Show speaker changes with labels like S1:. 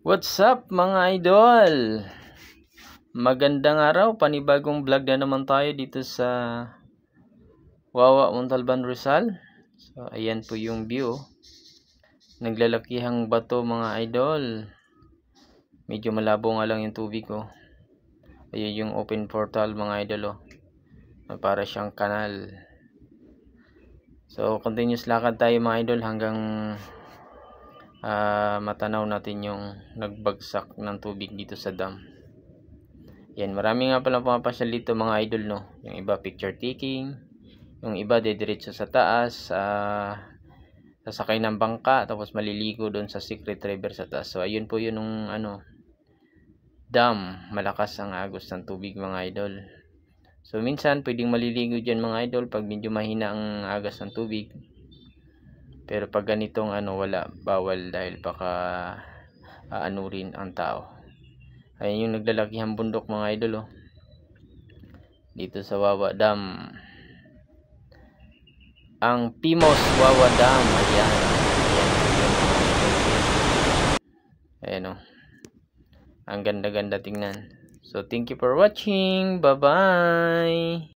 S1: What's up mga idol? Magandang araw, panibagong vlog na naman tayo dito sa Wawa, Montalban, Rizal. So ayan po yung view. Naglalakihang bato mga idol. Medyo malabo nga lang yung tubig ko. Ayun yung open portal mga idol Para siyang kanal. So continuous lakad tayo mga idol hanggang matanaw natin yung nagbagsak ng tubig dito sa dam. Yan, marami nga pala pumapasyal dito mga idol Yung iba picture taking, yung iba dediretso sa taas, sasakay ng bangka tapos maliligo doon sa Secret River sa taas. So ayun po yun yung dam, malakas ang agos ng tubig mga idol. So minsan pwedeng maliligo diyan mga idol pag medyo mahina ang agos ng tubig. Pero pag ganitong wala, bawal dahil baka aanurin ang tao. Ayun yung naglalakihang bundok mga idol dito sa Wawa Dam. Ang Pimos Wawa Dam. Ayan ang ganda-ganda tingnan. So thank you for watching. Bye bye.